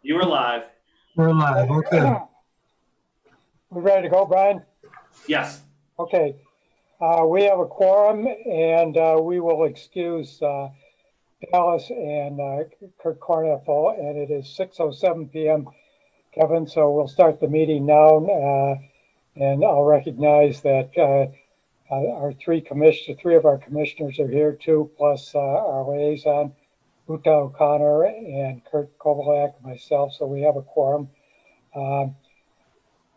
You are live. We're live, okay. We ready to go, Brian? Yes. Okay. We have a quorum, and we will excuse Dallas and Kurt Corneffel, and it is 6:07 p.m., Kevin, so we'll start the meeting now, and I'll recognize that our three of our commissioners are here too, plus our liaison, Uta O'Connor and Kurt Kovalak, myself, so we have a quorum.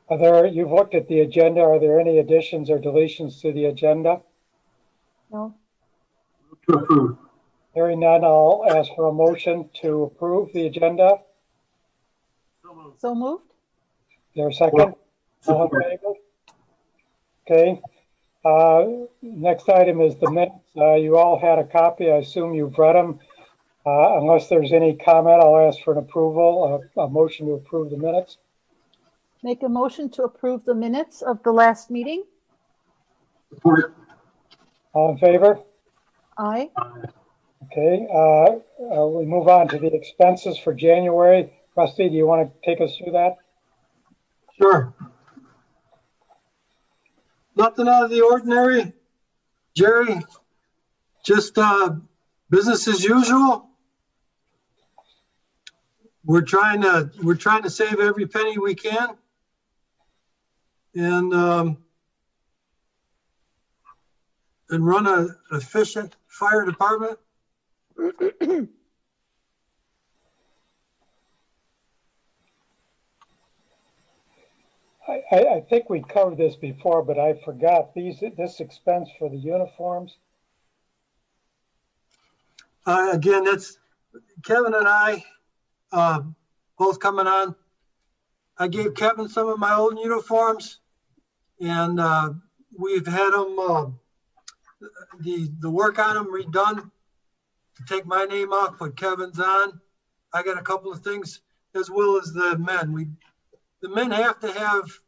You've looked at the agenda. Are there any additions or deletions to the agenda? No. To approve. Hearing none, I'll ask for a motion to approve the agenda. So moved? Is there a second? All in favor? Okay. Next item is the minutes. You all had a copy. I assume you've read them. Unless there's any comment, I'll ask for an approval, a motion to approve the minutes. Make a motion to approve the minutes of the last meeting? Support. All in favor? Aye. Okay. We move on to the expenses for January. Rusty, do you want to take us through that? Sure. Nothing out of the ordinary. Jerry, just business as usual. We're trying to save every penny we can, and run an efficient fire department. I think we covered this before, but I forgot this expense for the uniforms. Again, that's Kevin and I both coming on. I gave Kevin some of my old uniforms, and we've had them the work on them redone to take my name off, put Kevin's on. I got a couple of things, as well as the men. The men have to have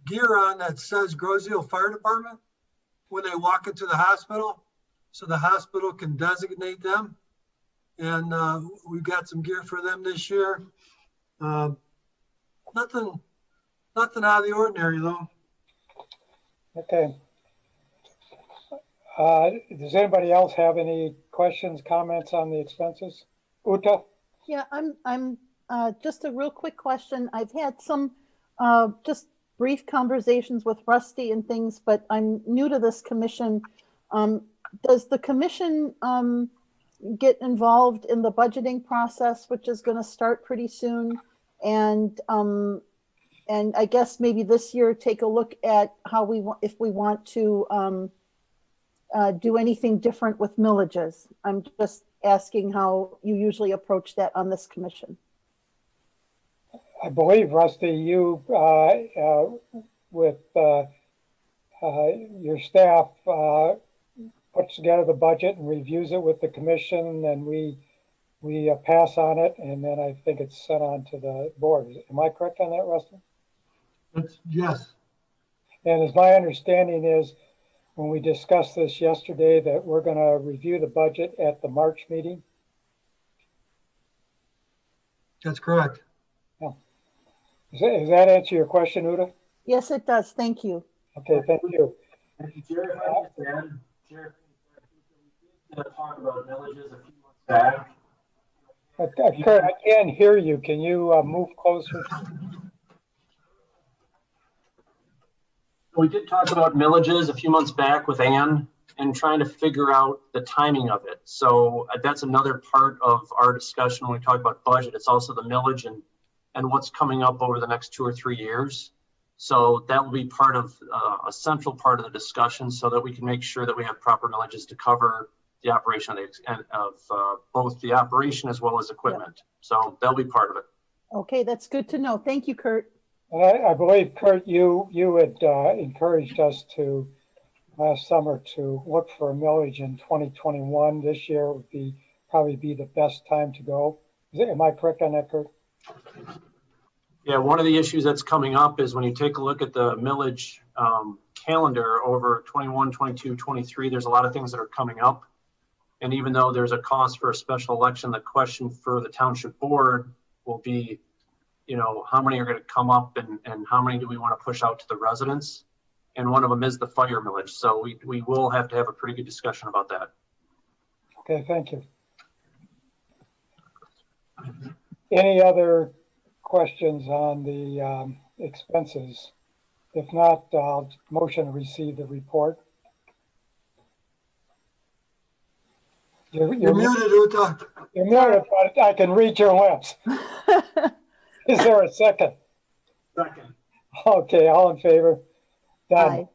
gear on that says Groseville Fire Department when they walk into the hospital, so the hospital can designate them. And we've got some gear for them this year. Nothing out of the ordinary, though. Okay. Does anybody else have any questions, comments on the expenses? Uta? Yeah, I'm just a real quick question. I've had some just brief conversations with Rusty and things, but I'm new to this commission. Does the commission get involved in the budgeting process, which is going to start pretty soon? And I guess maybe this year take a look at how if we want to do anything different with millages. I'm just asking how you usually approach that on this commission. I believe, Rusty, you with your staff puts together the budget and reviews it with the commission, and we pass on it, and then I think it's sent on to the board. Am I correct on that, Rusty? Yes. And as my understanding is, when we discussed this yesterday, that we're going to review the budget at the March meeting. That's correct. Yeah. Does that answer your question, Uta? Yes, it does. Thank you. Okay, thank you. Jerry, if I understand, Jerry, we did talk about villages a few months back. Kurt, I can't hear you. Can you move closer? We did talk about millages a few months back with Ann and trying to figure out the timing of it. So that's another part of our discussion when we talk about budget. It's also the millage and what's coming up over the next 2 or 3 years. So that will be part of a central part of the discussion so that we can make sure that we have proper millages to cover the operation of both the operation as well as equipment. Yeah. So that'll be part of it. Okay, that's good to know. Thank you, Kurt. And I believe, Kurt, you had encouraged us to last summer to look for a millage in 2021. This year would probably be the best time to go. Am I correct on that, Kurt? Yeah, one of the issues that's coming up is when you take a look at the millage calendar over 21, 22, 23, there's a lot of things that are coming up. And even though there's a cost for a special election, the question for the township board will be you know, how many are going to come up and how many do we want to push out to the residents? And one of them is the fire millage. So we will have to have a pretty good discussion about that. Okay, thank you. Any other questions on the expenses? If not, I'll motion to receive the report. You're muted, Uta. You're muted, but I can read your lips. Is there a second? Second. Okay, all in favor? Done. Aye.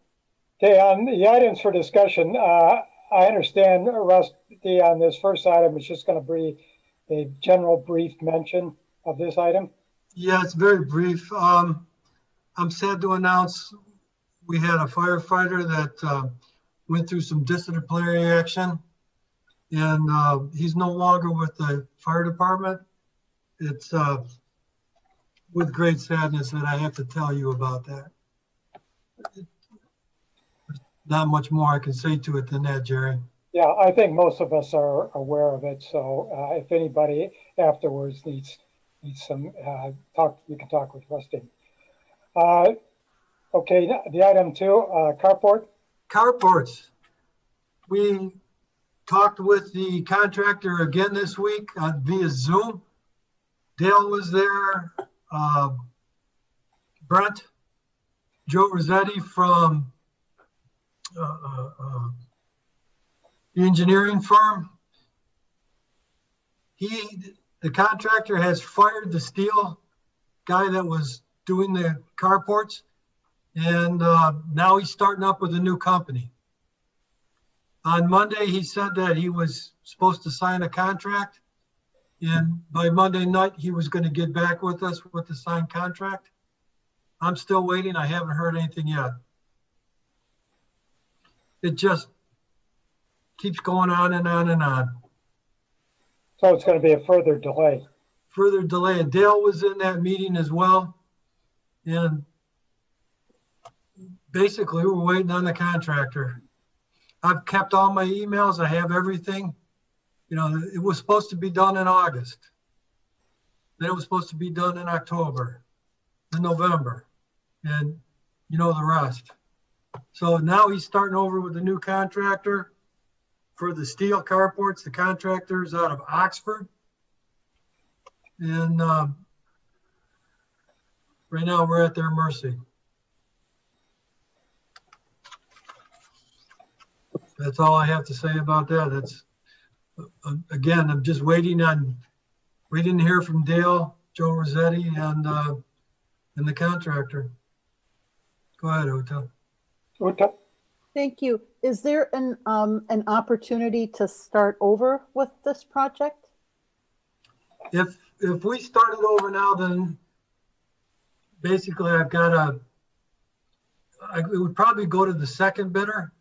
Okay, on the items for discussion, I understand, Rusty, on this first item, it's just going to be a general brief mention of this item. Yeah, it's very brief. I'm sad to announce we had a firefighter that went through some disciplinary action, and he's no longer with the fire department. It's with great sadness that I have to tell you about that. Not much more I can say to it than that, Jerry. Yeah, I think most of us are aware of it. So if anybody afterwards needs some talk, you can talk with Rusty. Okay, the item 2, carport. Carports. We talked with the contractor again this week via Zoom. Dale was there. Brent, Joe Rossetti from the engineering firm. The contractor has fired the steel guy that was doing the carports, and now he's starting up with a new company. On Monday, he said that he was supposed to sign a contract, and by Monday night, he was going to get back with us with the signed contract. I'm still waiting. I haven't heard anything yet. It just keeps going on and on and on. So it's going to be a further delay. Further delay. And Dale was in that meeting as well. And basically, we're waiting on the contractor. I've kept all my emails. I have everything. You know, it was supposed to be done in August. Then it was supposed to be done in October, in November. And you know the rest. So now he's starting over with a new contractor for the steel carports. The contractor's out of Oxford. And right now we're at their mercy. That's all I have to say about that. That's again, I'm just waiting to hear from Dale, Joe Rossetti, and the contractor. Go ahead, Uta. Uta? Thank you. Is there an opportunity to start over with this project? If we started over now, then basically it would probably go to the second bidder,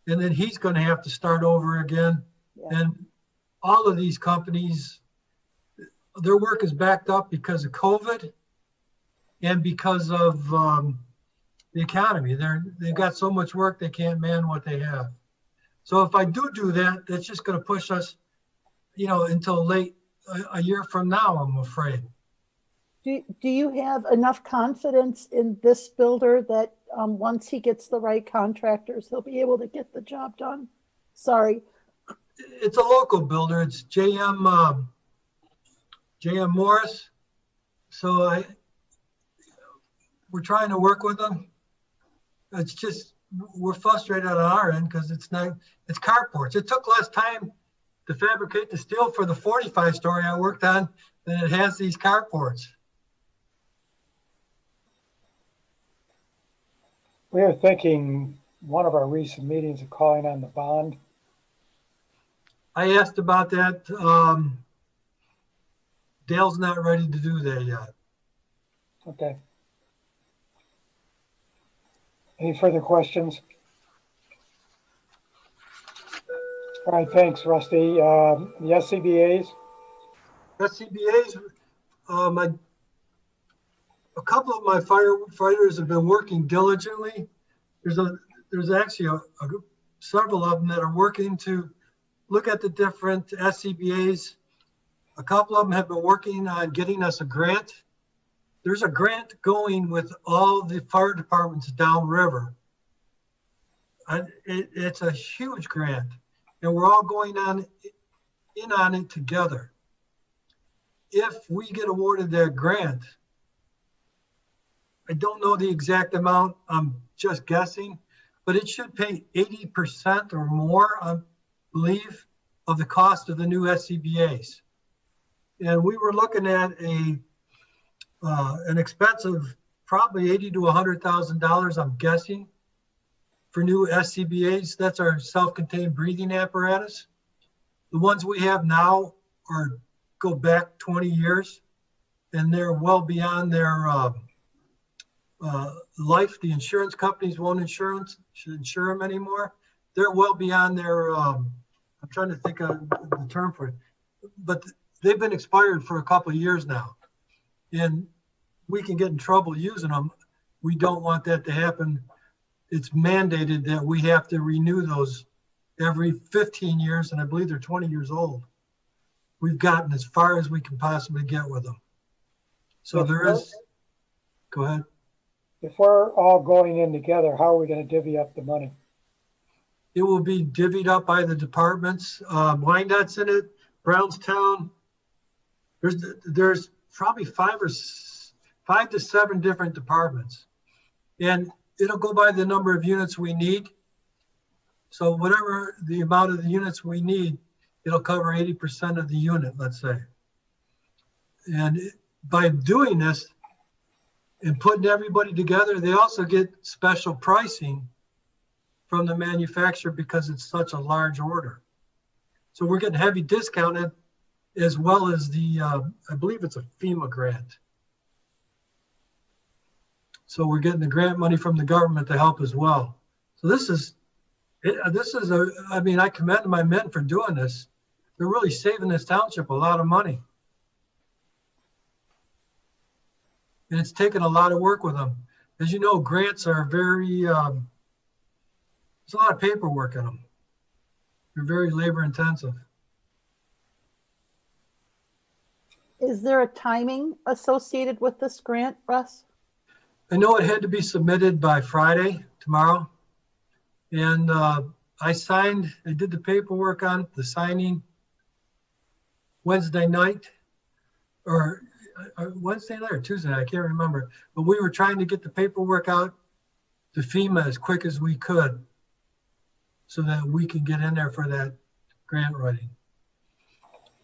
and then he's going to have to start over again. Yeah. And all of these companies, their work is backed up because of COVID and because of the economy. They've got so much work they can't man what they have. So if I do that, that's just going to push us, until late a year from now, I'm afraid. Do you have enough confidence in this builder that once he gets the right contractors, he'll be able to get the job done? Sorry. It's a local builder. It's JM Morris. So we're trying to work with them. It's just, we're frustrated on our end because it's carports. It took less time to fabricate the steel for the 45-story I worked on than it has these carports. We were thinking one of our recent meetings of calling on the bond. I asked about that. Dale's not ready to do that yet. Okay. Any further questions? All right, thanks, Rusty. The SCBAs? SCBAs, a couple of my firefighters have been working diligently. There's actually several of them that are working to look at the different SCBAs. A couple of them have been working on getting us a grant there's a grant going with all the fire departments downriver. It's a huge grant, and we're all going in on it together. If we get awarded that grant, I don't know the exact amount, I'm just guessing, but it should pay 80% or more, I believe, of the cost of the new SCBA's. And we were looking at an expense of probably $80,000 to $100,000, I'm guessing, for new SCBA's. That's our self-contained breathing apparatus. The ones we have now go back 20 years, and they're well beyond their life. The insurance companies won't insure them anymore. They're well beyond their, I'm trying to think of the term for it, but they've been expired for a couple of years now, and we can get in trouble using them. We don't want that to happen. It's mandated that we have to renew those every 15 years, and I believe they're 20 years old. We've gotten as far as we can possibly get with them. So there is, go ahead. If we're all going in together, how are we going to divvy up the money? It will be divvied up by the departments. Wyandott's in it, Brownstown. There's probably 5 to 7 different departments. And it'll go by the number of units we need. So whatever the amount of the units we need, it'll cover 80% of the unit, let's say. And by doing this and putting everybody together, they also get special pricing from the manufacturer because it's such a large order. So we're getting heavy discounted, as well as the, I believe it's a FEMA grant. So we're getting the grant money from the government to help as well. So I mean, I commend my men for doing this. They're really saving this township a lot of money. And it's taken a lot of work with them. As you know, grants are very, there's a lot of paperwork in them. They're very labor intensive. Is there a timing associated with this grant, Russ? I know it had to be submitted by Friday, tomorrow. And I did the paperwork on the signing Wednesday night, or Wednesday night or Tuesday night, I can't remember. But we were trying to get the paperwork out to FEMA as quick as we could so that we could get in there for that grant writing.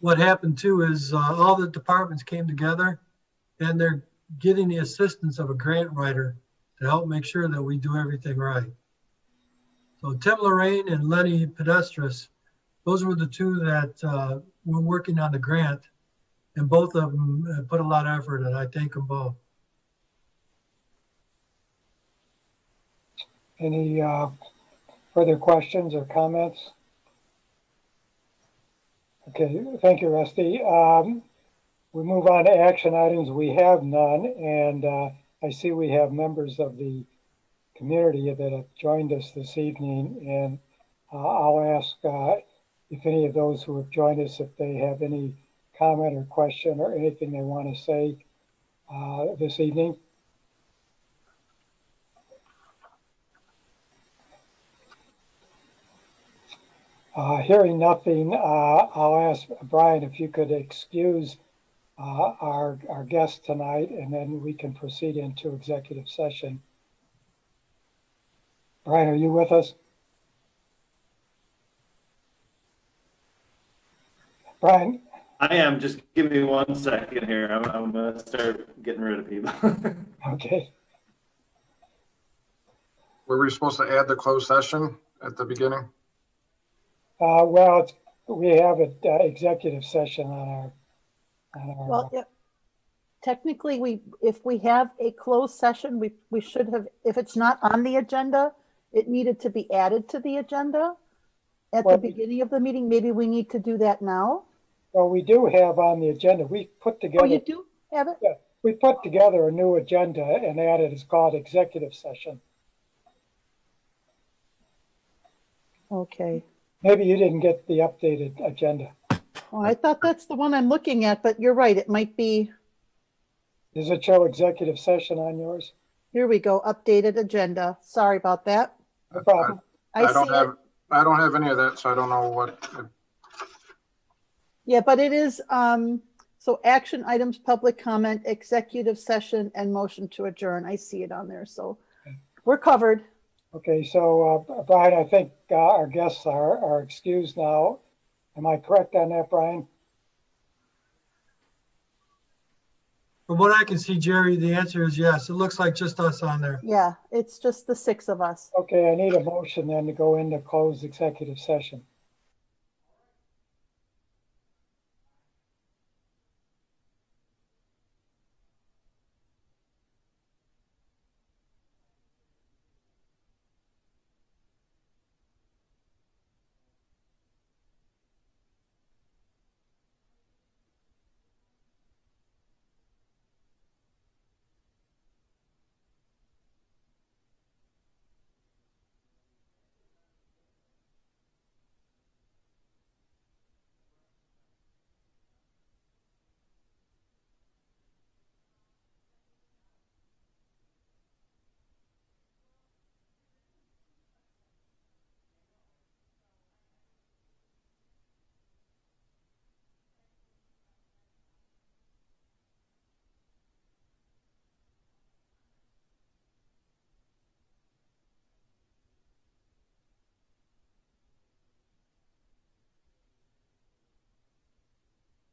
What happened too is all the departments came together, and they're getting the assistance of a grant writer to help make sure that we do everything right. So Tim Lorraine and Lenny Pedestris, those were the two that were working on the grant, and both of them put a lot of effort, and I thank them both. Any further questions or comments? Okay, thank you, Rusty. We move on to action items. We have none, and I see we have members of the community that have joined us this evening, and I'll ask if any of those who have joined us, if they have any comment or question or anything they want to say this evening. Hearing nothing, I'll ask Brian if you could excuse our guest tonight, and then we can proceed into executive session. Brian, are you with us? Brian? I am. Just give me 1 second here. I'm going to start getting rid of people. Okay. Were we supposed to add the closed session at the beginning? Well, we have an executive session on our Well, yeah. Technically, if we have a closed session, we should have, if it's not on the agenda, it needed to be added to the agenda at the beginning of the meeting. Maybe we need to do that now. Well, we do have on the agenda. We put together. Oh, you do have it? Yeah, we put together a new agenda and added. It's called executive session. Okay. Maybe you didn't get the updated agenda. Well, I thought that's the one I'm looking at, but you're right. It might be Does it show executive session on yours? Here we go, updated agenda. Sorry about that. No problem. I see it. I don't have any of that, so I don't know what. Yeah, but it is, so action items, public comment, executive session, and motion to adjourn. I see it on there, so we're covered. Okay, so Brian, I think our guests are excused now. Am I correct on that, Brian? From what I can see, Jerry, the answer is yes. It looks like just us on there. Yeah, it's just the 6 of us. Okay, I need a motion then to go into closed executive session.